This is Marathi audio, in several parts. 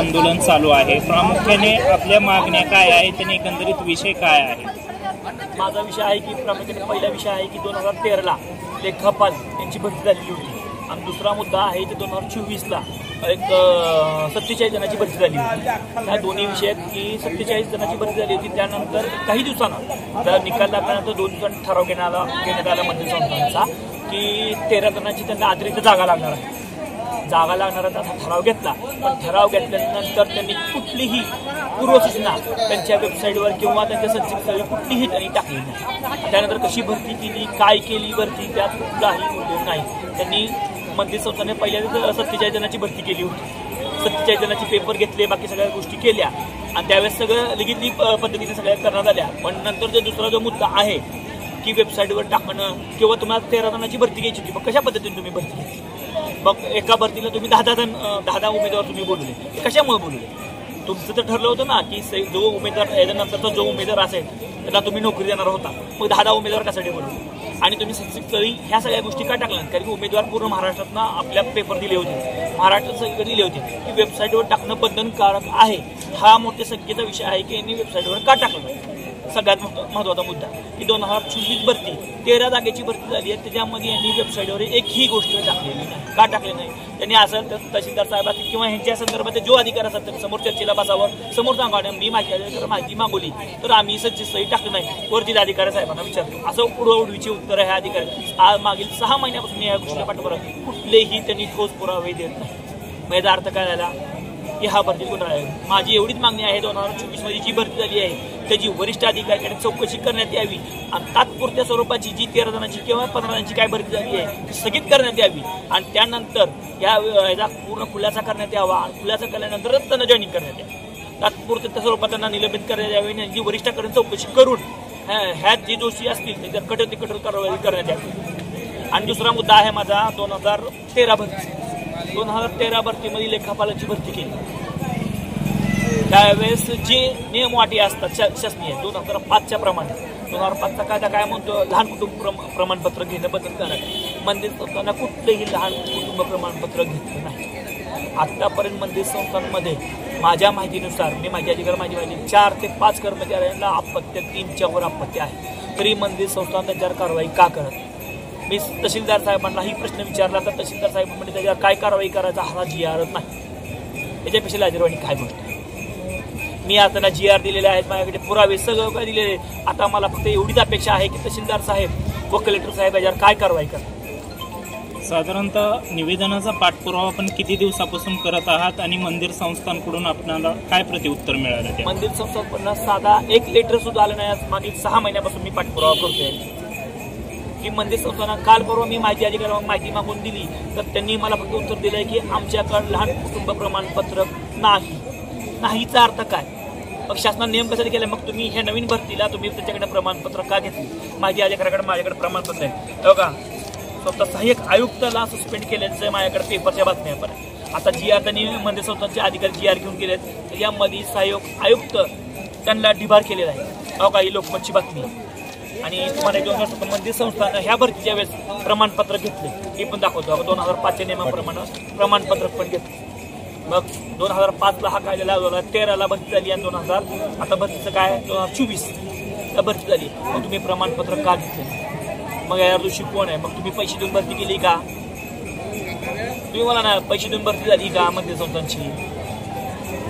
आंदोलन चालू आहे, प्रामुख्याने आपल्या मागण्या काय आहेत आणि एकंदरीत विषय काय आहे? माझा विषय आहे की प्रामुख्याने पहिला विषय आहे की 2013ला लेखापाल यांची भरती झालेली होती आणि दुसरा मुद्दा आहे की 2024ला एक 47 जणांची भरती झाली होती। ह्या दोन्ही विषयात की 47 जणांची भरती झाली होती। त्यानंतर काही दिवसांना जर निकाल लागल्यानंतर 2 दिवसांनी ठराव घेण्यात आला मंदिर संस्थांचा की 13 जणांची त्यांना अतिरिक्त जागा लागणार आहे। जागा लागणारा त्याचा ठराव घेतला, पण ठराव घेतल्यानंतर त्यांनी कुठलीही पूर्वसूचना त्यांच्या वेबसाईटवर किंवा त्यांच्या संचितस्थळी कुठलीही त्यांनी टाकली नाही। त्यानंतर कशी भरती केली, काय केली भरती, त्यात कुठलाही उल्लेख नाही। त्यांनी मंदिर संस्थाने पहिल्यांदा 47 जणांची भरती केली होती, 47 जणांचे पेपर घेतले, बाकी सगळ्या गोष्टी केल्या आणि त्यावेळेस सगळं लिखित पद्धतीने सगळ्या करण्यात आल्या। पण नंतर जो दुसरा जो मुद्दा आहे की वेबसाईटवर टाकणं किंवा तुम्हाला 13 जणांची भरती घ्यायची होती, मग कशा पद्धतीने तुम्ही भरती घेतली? मग एका भरतीला तुम्ही 10 उमेदवार तुम्ही बोलवले, कशामुळे बोलवले? तुमचं तर ठरलं होतं ना की जो उमेदवार याच्यानंतरचा जो उमेदवार असेल त्याला तुम्ही नोकरी देणार होता, मग 10 उमेदवार कशासाठी बोलवले? आणि तुम्ही संचितस्थळी ह्या सगळ्या गोष्टी का टाकल्या? कारण की उमेदवार पूर्ण महाराष्ट्रातनं आपल्या पेपर दिले होते, महाराष्ट्रात सगळीकडे दिले होते की वेबसाईटवर टाकणं बंधनकारक आहे। हा मोठ्या संख्येचा विषय आहे की यांनी वेबसाईटवर का टाकलं? सगळ्यात महत्त्वाचा मुद्दा की 2024 भरती 13 जागेची भरती झाली आहे, त्याच्यामध्ये यांनी वेबसाईटवर एकही गोष्ट टाकलेली नाही। का टाकली नाही? त्यांनी असं तर तहसीलदार साहेब किंवा ह्यांच्या संदर्भात जो अधिकार असतात त्यांनी समोर चर्चेला बसावं, समोर सांगा मी माहिती मागवली तर आम्ही संचितस्थळी टाकलं नाही, वरती अधिकारी साहेबांना विचारतो, असं उडवडवीची उत्तर ह्या अधिकारी आज मागील 6 महिन्यापासून या गोष्टीला पाठपुरावा कुठलेही त्यांनी ठोस पुरावे देत नाही। मग याचा अर्थ काय झाला की हा भरती घोटाळा आहे। माझी एवढीच मागणी आहे 2024 मध्ये जी भरती झाली आहे त्याची वरिष्ठ अधिकाऱ्यांकडे चौकशी करण्यात यावी आणि तात्पुरत्या स्वरूपाची जी 13 जणांची किंवा 15 जणांची काय भरती झाली आहे ती स्थगित करण्यात यावी आणि त्यानंतर याचा पूर्ण खुलासा करण्यात यावा आणि खुलासा केल्यानंतरच त्यांना जॉईनिंग करण्यात यावी। तात्पुरत्या स्वरूपात त्यांना निलंबित करण्यात यावे आणि यांची वरिष्ठाकडे चौकशी करून ह्यात जे दोषी असतील त्याच्यात कठोर कारवाई करण्यात यावी। आणि दुसरा मुद्दा आहे माझा 2013 भरती 2013 भरतीमध्ये लेखापालाची भरती केली। त्यावेळेस जे नियम अटी असतात शासनीय 2005च्या प्रमाणे 2005चा कायदा काय म्हणतो, लहान कुटुंब प्रमाणपत्र घेणं बंधनकारक आहे। मंदिर संस्थांना कुठलेही लहान कुटुंब प्रमाणपत्र घेतलं नाही। आतापर्यंत मंदिर संस्थांमध्ये माझ्या माहितीनुसार माझी 4 ते 5 कर्मचाऱ्यांना अपत्य 3च्या वर अपत्य आहे, तरी मंदिर संस्थान त्याच्यावर कारवाई का करत? मी तहसीलदार साहेबांना ही प्रश्न विचारला तर तहसीलदार साहेब म्हणजे त्याच्यावर काय कारवाई करायचा हा GR नाही, त्याच्यापेक्षा लाजरवाणी काय गोष्ट? मी आता GR दिलेले आहेत, माझ्याकडे पुरावे सगळं काय दिलेले। आता मला फक्त एवढीच अपेक्षा आहे की तहसीलदार साहेब व कलेक्टर साहेब याच्यावर काय कारवाई करतात। साधारणतः निवेदनाचा पाठपुरावा आपण किती दिवसापासून करत आहात आणि मंदिर संस्थांकडून आपल्याला काय प्रतिउत्तर मिळालं? मंदिर संस्थांकडून साधा एक लेटर सुद्धा आलं नाही। मागील 6 महिन्यापासून मी पाठपुरावा करतोय की मंदिर संस्थांना काल परवा मी माहिती अधिकाऱ्यांना माहिती मागून दिली तर त्यांनी मला फक्त उत्तर दिलंय की आमच्याकडे लहान कुटुंब प्रमाणपत्र नाहीचा अर्थ काय? मग शासनाने नियम कशासाठी केला? मग तुम्ही हे नवीन भरतीला तुम्ही त्याच्याकडे प्रमाणपत्र का घेतली? माहिती अधिकाऱ्याकडे माझ्याकडे प्रमाणपत्र आहे बघा। स्वतः सहाय्यक आयुक्ताला सस्पेंड केल्याचं माझ्याकडे पेपरच्या बातम्या पण आहे। आता GR त्यांनी मंदिर संस्थांचे अधिकारी GR घेऊन गेलेत, त्याच्यामध्ये सहाय्यक आयुक्त त्यांना डिबार केलेला आहे बघा, ही लोकमतची बातमी आहे। आणि तुम्हाला एक मंदिर संस्थानं ह्या भरतीच्या वेळेस प्रमाणपत्र घेतले हे पण दाखवतो। 2005च्या नियमाप्रमाणे प्रमाणपत्र पण घेतले। मग 2005ला हा कायदा लागला, 13ला भरती झाली आणि 2000 आता भरतीचं काय 2024 भरती झाली। मग तुम्ही प्रमाणपत्र का घेतले? मग यार दोषी कोण आहे? मग तुम्ही पैसे देऊन भरती केली का? तुम्ही मला ना पैसे देऊन भरती झाली का मंदिर संस्थांची?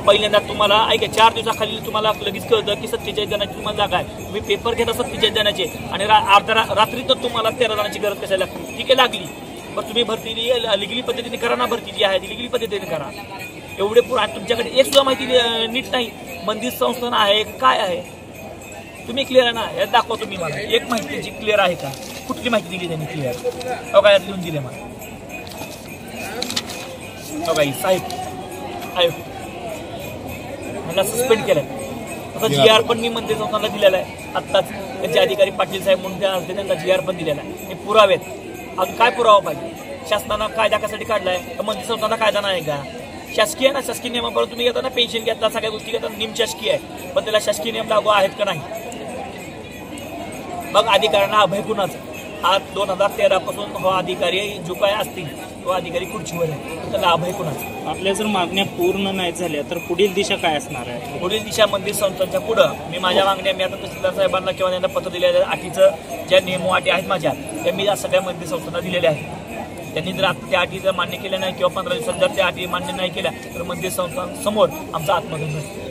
पहिल्यांदा तुम्हाला ऐका 4 दिवसाखाली तुम्हाला लगेच कळतं की 47 जणांची तुम्हाला जागा आहे, तुम्ही पेपर घेता 47 जणांचे आणि रात्रीत तुम्हाला 13 जणांची गरज कशाला लागली? ठीक आहे लागली, पण तुम्ही भरती लिगली पद्धतीने करा ना, भरती जी आहे ती लिगली पद्धतीने करा। एवढे आणि तुमच्याकडे एक सुद्धा माहिती नीट नाही, मंदिर संस्थान आहे काय आहे तुम्ही क्लिअर आहे ना? हे दाखवा तुम्ही मला एक माहिती जी क्लिअर आहे का? कुठली माहिती दिली त्यांनी क्लिअर? बघा यात लिहून दिले मला बघा, साहेब आयुक्त मला सस्पेंड केलंय। तसा GR पण मी मंदिर संस्थांना दिलेला आहे आत्ताच, त्यांचे अधिकारी पाटील साहेब म्हणून त्यांना GR पण दिलेला आहे। हे पुरावे आहेत, अजून काय पुरावा पाहिजे? शासनानं कायदा कशासाठी काढलाय? तर मंदिर संस्थांना कायदा नाही का? शासकीय ना, शासकीय नियमाप्रमाणे तुम्ही घेताना पेन्शन घेता, सगळ्या गोष्टी घेताना नियम शासकीय आहे, पण त्याला शासकीय नियम लागू आहेत का नाही? मग अधिकाऱ्यांना अभय कुणाचं? आज 2013 पासून हा अधिकारी जो काय असतील तो अधिकारी खुर्चीवर आहे, तर लाभ आहे कुणाचा? आपल्या जर मागण्या पूर्ण नाही झाल्या तर पुढील दिशा काय असणार आहे? पुढील दिशा मंदिर संस्थांच्या पुढं मी माझ्या मागण्या मी आता तहसीलदार साहेबांना किंवा त्यांना पत्र दिलेल्या अटीचं ज्या नियम अटी आहेत माझ्या त्या मी या सगळ्या मंदिर संस्थांना दिलेल्या आहेत. त्यांनी जर आता त्या अटी जर मान्य केल्या नाही किंवा 15 दिवसात जर त्या अटी मान्य नाही केल्या तर मंदिर संस्थांसमोर आमचा आत्मदहन